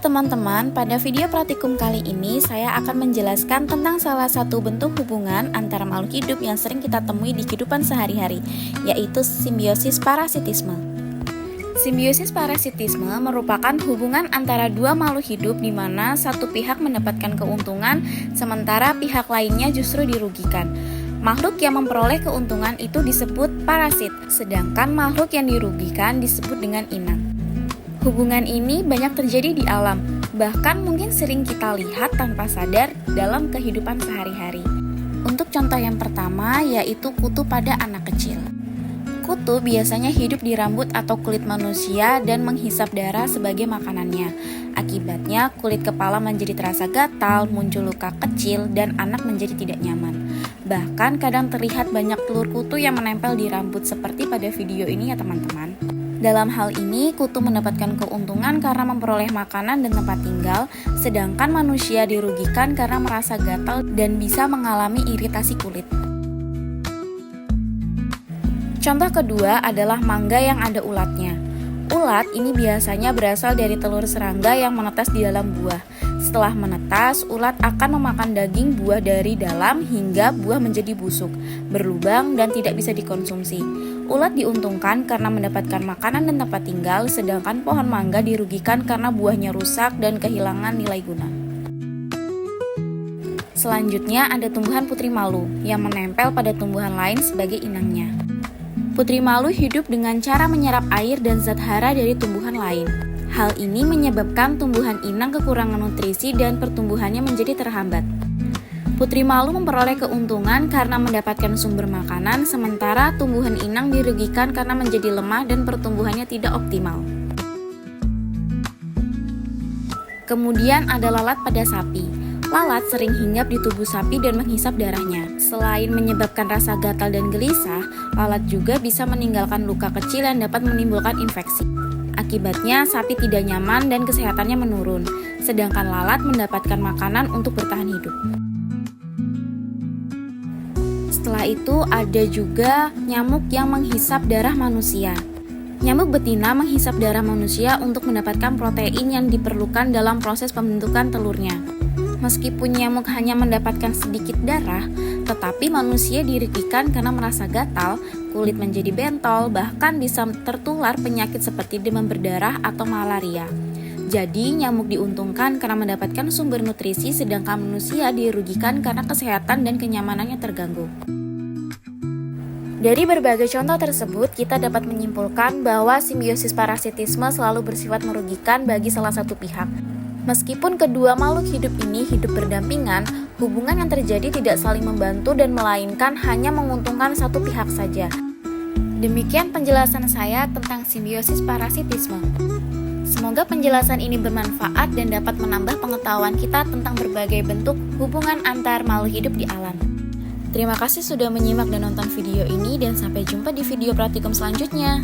teman-teman, pada video praktikum kali ini saya akan menjelaskan tentang salah satu bentuk hubungan antara makhluk hidup yang sering kita temui di kehidupan sehari-hari, yaitu simbiosis parasitisme. Simbiosis parasitisme merupakan hubungan antara dua makhluk hidup di mana satu pihak mendapatkan keuntungan sementara pihak lainnya justru dirugikan. Makhluk yang memperoleh keuntungan itu disebut parasit, sedangkan makhluk yang dirugikan disebut dengan inang. Hubungan ini banyak terjadi di alam, bahkan mungkin sering kita lihat tanpa sadar dalam kehidupan sehari-hari. Untuk contoh yang pertama yaitu kutu pada anak kecil. Kutu biasanya hidup di rambut atau kulit manusia dan menghisap darah sebagai makanannya. Akibatnya kulit kepala menjadi terasa gatal, muncul luka kecil, dan anak menjadi tidak nyaman. Bahkan kadang terlihat banyak telur kutu yang menempel di rambut seperti pada video ini ya teman-teman. Dalam hal ini, kutu mendapatkan keuntungan karena memperoleh makanan dan tempat tinggal, sedangkan manusia dirugikan karena merasa gatal dan bisa mengalami iritasi kulit. Contoh kedua adalah mangga yang ada ulatnya. Ulat ini biasanya berasal dari telur serangga yang menetas di dalam buah. Setelah menetas, ulat akan memakan daging buah dari dalam hingga buah menjadi busuk, berlubang, dan tidak bisa dikonsumsi. Ulat diuntungkan karena mendapatkan makanan dan tempat tinggal, sedangkan pohon mangga dirugikan karena buahnya rusak dan kehilangan nilai guna. Selanjutnya ada tumbuhan putri malu yang menempel pada tumbuhan lain sebagai inangnya. Putri malu hidup dengan cara menyerap air dan zat hara dari tumbuhan lain. Hal ini menyebabkan tumbuhan inang kekurangan nutrisi dan pertumbuhannya menjadi terhambat. Putri malu memperoleh keuntungan karena mendapatkan sumber makanan, sementara tumbuhan inang dirugikan karena menjadi lemah dan pertumbuhannya tidak optimal. Kemudian ada lalat pada sapi. Lalat sering hinggap di tubuh sapi dan menghisap darahnya. Selain menyebabkan rasa gatal dan gelisah, lalat juga bisa meninggalkan luka kecil yang dapat menimbulkan infeksi. Akibatnya sapi tidak nyaman dan kesehatannya menurun, sedangkan lalat mendapatkan makanan untuk bertahan hidup. Setelah itu ada juga nyamuk yang menghisap darah manusia. Nyamuk betina menghisap darah manusia untuk mendapatkan protein yang diperlukan dalam proses pembentukan telurnya. Meskipun nyamuk hanya mendapatkan sedikit darah, tetapi manusia dirugikan karena merasa gatal, kulit menjadi bentol, bahkan bisa tertular penyakit seperti demam berdarah atau malaria. Jadi, nyamuk diuntungkan karena mendapatkan sumber nutrisi, sedangkan manusia dirugikan karena kesehatan dan kenyamanannya terganggu. Dari berbagai contoh tersebut, kita dapat menyimpulkan bahwa simbiosis parasitisme selalu bersifat merugikan bagi salah satu pihak. Meskipun kedua makhluk hidup ini hidup berdampingan, hubungan yang terjadi tidak saling membantu dan melainkan hanya menguntungkan satu pihak saja. Demikian penjelasan saya tentang simbiosis parasitisme. Semoga penjelasan ini bermanfaat dan dapat menambah pengetahuan kita tentang berbagai bentuk hubungan antar makhluk hidup di alam. Terima kasih sudah menyimak dan nonton video ini dan sampai jumpa di video praktikum selanjutnya.